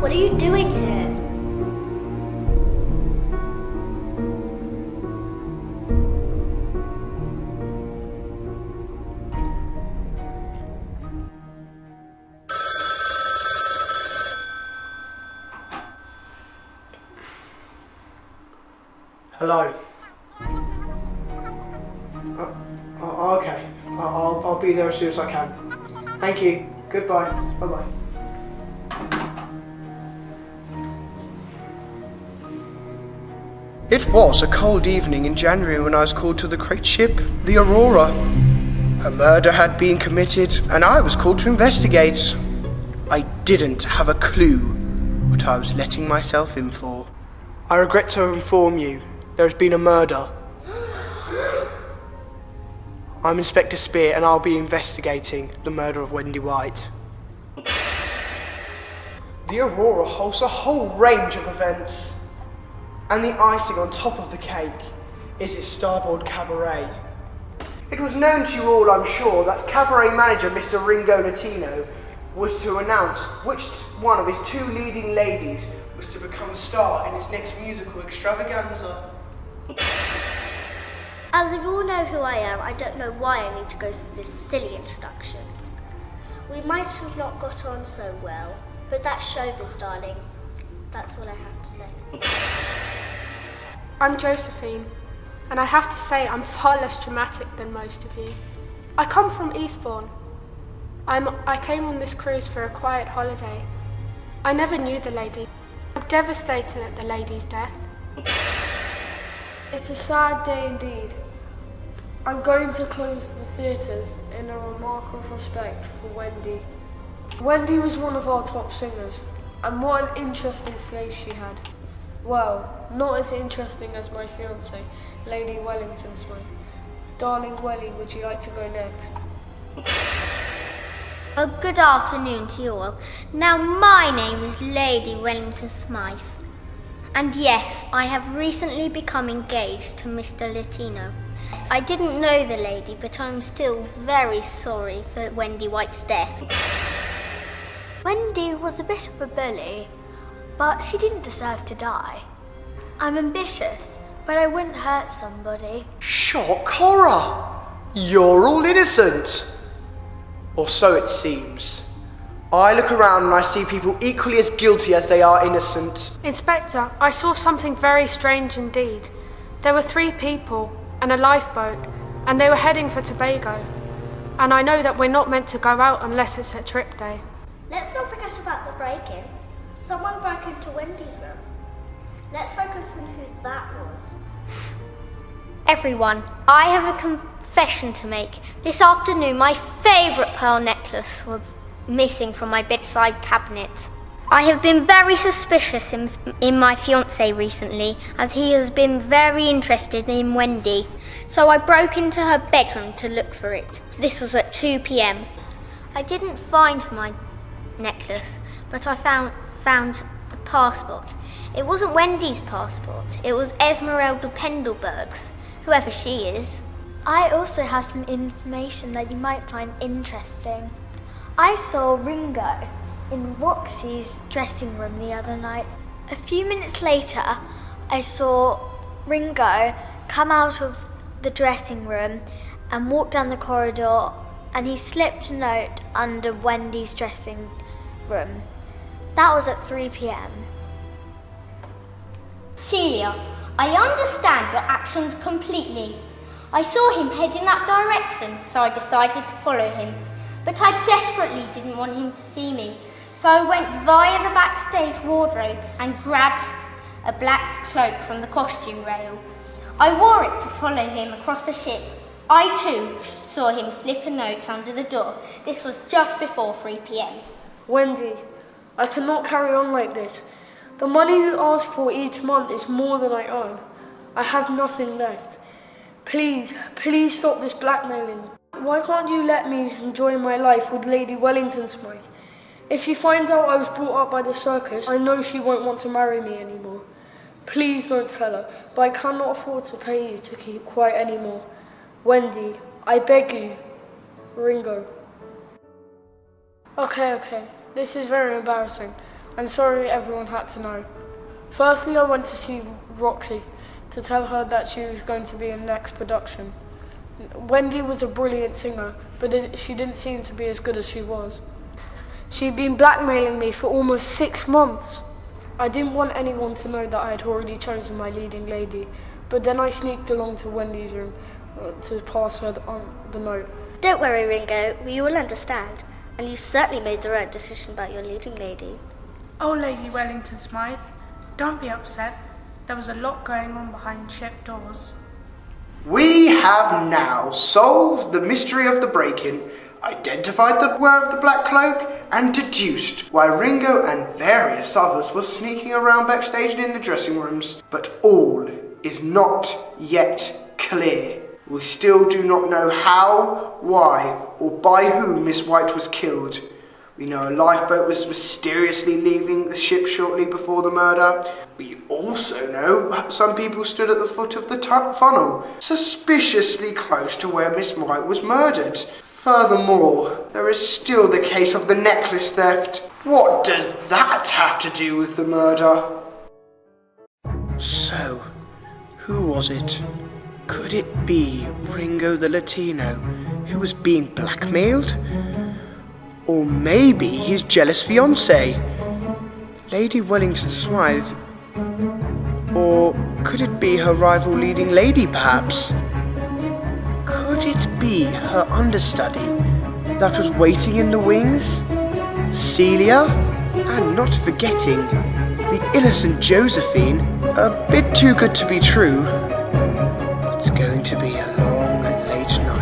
What are you doing here? Hello. Okay. I'll be there as soon as I can. Thank you. Goodbye. Bye-bye. It was a cold evening in January when I was called to the great ship, the Aurora. A murder had been committed, and I was called to investigate. I didn't have a clue what I was letting myself in for. I regret to inform you, there has been a murder. I'm Inspector Spear, and I'll be investigating the murder of Wendy White. The Aurora holds a whole range of events, and the icing on top of the cake is its starboard cabaret. It was known to you all, I'm sure, that cabaret manager Mr. Ringo Latino was to announce which one of his two leading ladies was to become a star in his next musical extravaganza. As you all know who I am, I don't know why I need to go through this silly introduction. We might have not got on so well, but that's showbiz, darling. That's all I have to say. I'm Josephine, and I have to say I'm far less dramatic than most of you. I come from Eastbourne. I came on this cruise for a quiet holiday. I never knew the lady. I'm devastated at the lady's death. It's a sad day indeed. I'm going to close the theatres in a remark of respect for Wendy. Wendy was one of our top singers, and what an interesting face she had. Well, not as interesting as my fiancée, Lady Wellington Smythe. Darling Welly, would you like to go next? Well, good afternoon to you all. Now, my name is Lady Wellington Smythe. And yes, I have recently become engaged to Mr. Latino. I didn't know the lady, but I'm still very sorry for Wendy White's death. Wendy was a bit of a bully, but she didn't deserve to die. I'm ambitious, but I wouldn't hurt somebody. Shock horror! You're all innocent! Or so it seems. I look around and I see people equally as guilty as they are innocent. Inspector, I saw something very strange indeed. There were 3 people and a lifeboat, and they were heading for Tobago. And I know that we're not meant to go out unless it's a trip day. Let's not forget about the break-in. Someone broke into Wendy's room. Let's focus on who that was. Everyone, I have a confession to make. This afternoon, my favourite pearl necklace was missing from my bedside cabinet. I have been very suspicious in my fiancé recently, as he has been very interested in Wendy. So I broke into her bedroom to look for it. This was at 2 p.m. I didn't find my necklace, but I found a passport. It wasn't Wendy's passport, it was Esmeralda Pendleberg's, whoever she is. I also have some information that you might find interesting. I saw Ringo in Roxy's dressing room the other night. A few minutes later, I saw Ringo come out of the dressing room and walk down the corridor, and he slipped a note under Wendy's dressing room. That was at 3 p.m. Celia, I understand your actions completely. I saw him head in that direction, so I decided to follow him. But I desperately didn't want him to see me, so I went via the backstage wardrobe and grabbed a black cloak from the costume rail. I wore it to follow him across the ship. I too saw him slip a note under the door. This was just before 3 p.m. Wendy, I cannot carry on like this. The money you ask for each month is more than I earn. I have nothing left. Please, please stop this blackmailing. Why can't you let me enjoy my life with Lady Wellington Smythe? If she finds out I was brought up by the circus, I know she won't want to marry me anymore. Please don't tell her, but I cannot afford to pay you to keep quiet anymore. Wendy, I beg you. Ringo. Okay, this is very embarrassing. and sorry everyone had to know. Firstly, I went to see Roxy to tell her that she was going to be in the next production. Wendy was a brilliant singer, but she didn't seem to be as good as she was. She'd been blackmailing me for almost 6 months. I didn't want anyone to know that I had already chosen my leading lady, but then I sneaked along to Wendy's room to pass her on the note. Don't worry, Ringo, we all understand, and you certainly made the right decision about your leading lady. Oh, Lady Wellington Smythe, don't be upset. There was a lot going on behind ship doors. We have now solved the mystery of the break-in, identified the wearer of the black cloak, and deduced why Ringo and various others were sneaking around backstage and in the dressing rooms. But all is not yet clear. We still do not know how, why, or by whom Miss White was killed. We know a lifeboat was mysteriously leaving the ship shortly before the murder. We also know some people stood at the foot of the funnel, suspiciously close to where Miss White was murdered. Furthermore, there is still the case of the necklace theft. What does that have to do with the murder? So, who was it? Could it be Ringo the Latino, who was being blackmailed? Or maybe his jealous fiancée, Lady Wellington Smythe? Or could it be her rival leading lady, perhaps? Could it be her understudy that was waiting in the wings? Celia? And not forgetting the innocent Josephine, a bit too good to be true. It's going to be a long and late night.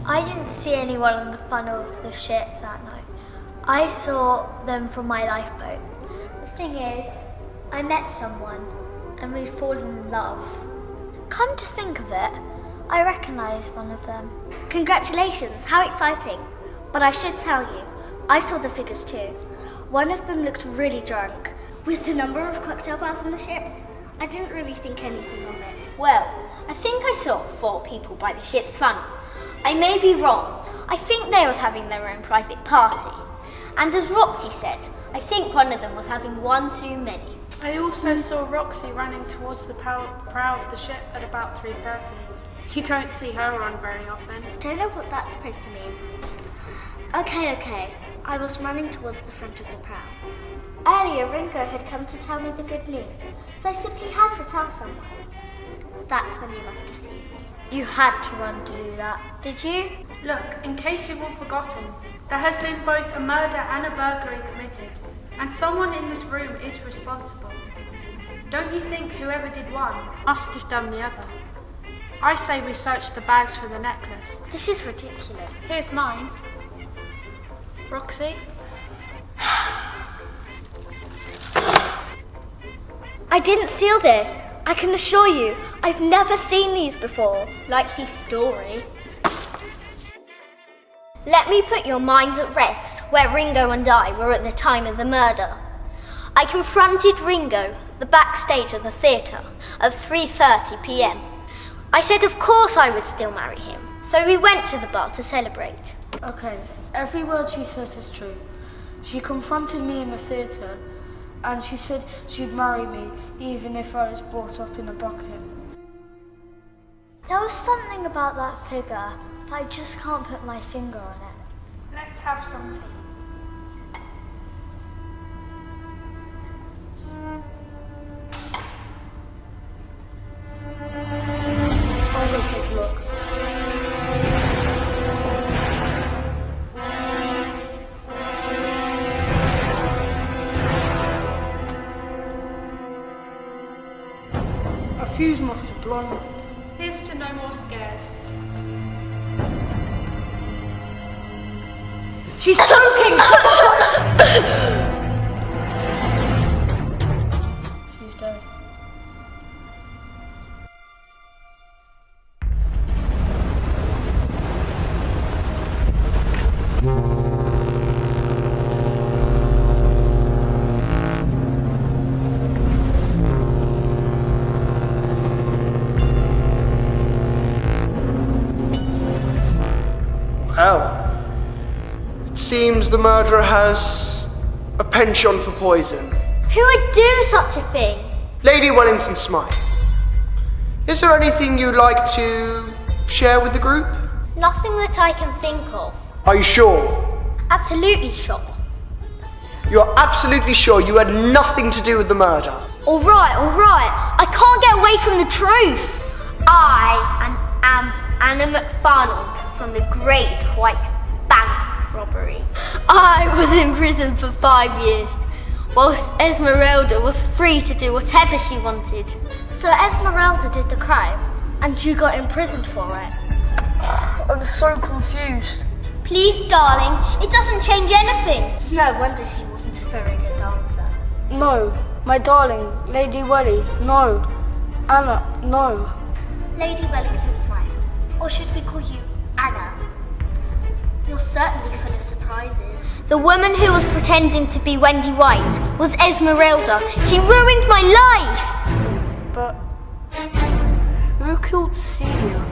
I didn't see anyone on the funnel of the ship that night. I saw them from my lifeboat. The thing is, I met someone and we've fallen in love. Come to think of it, I recognise one of them. Congratulations, how exciting. But I should tell you, I saw the figures too. One of them looked really drunk. With the number of cocktail bars on the ship, I didn't really think anything of it. Well, I think I saw 4 people by the ship's funnel. I may be wrong. I think they was having their own private party. And as Roxy said, I think one of them was having one too many. I also saw Roxy running towards the prow of the ship at about 3:30. You don't see her run very often. Don't know what that's supposed to mean. Okay. I was running towards the front of the prow. Earlier, Ringo had come to tell me the good news, so I simply had to tell someone. That's when you must have seen me. You had to run to do that, did you? Look, in case you've all forgotten, there has been both a murder and a burglary committed, and someone in this room is responsible. Don't you think whoever did one must have done the other? I say we search the bags for the necklace. This is ridiculous. Here's mine. Roxy? I didn't steal this. I can assure you, I've never seen these before. Like his story. Let me put your minds at rest where Ringo and I were at the time of the murder. I confronted Ringo at the backstage of the theatre at 3:30 p.m. I said of course I would still marry him, so we went to the bar to celebrate. Okay, every word she says is true. She confronted me in the theatre, and she said she'd marry me even if I was brought up in a bucket. There was something about that figure, but I just can't put my finger on it. Let's have some tea. I'll go take a look. A fuse must have blown. Here's to no more scares. She's choking! She's dead. Seems the murderer has a penchant for poison. Who would do such a thing? Lady Wellington Smythe, is there anything you'd like to share with the group? Nothing that I can think of. Are you sure? Absolutely sure. You're absolutely sure you had nothing to do with the murder? All right. I can't get away from the truth. I am Anna MacFarlane from the Great White Bank Robbery. I was in prison for 5 years, whilst Esmeralda was free to do whatever she wanted. So Esmeralda did the crime, and you got imprisoned for it? I'm so confused. Please, darling, it doesn't change anything. No wonder she wasn't a very good dancer. No, my darling, Lady Welly, no. Anna, no. Lady Wellington Smythe, or should we call you Anna? You're certainly full of surprises. The woman who was pretending to be Wendy White was Esmeralda. She ruined my life! But who killed Celia?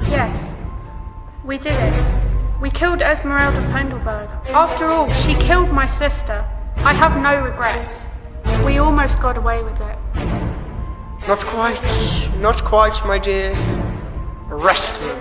Yes, we did it. We killed Esmeralda Pendelberg. After all, she killed my sister. I have no regrets. We almost got away with it. Not quite, my dear. Arrest them.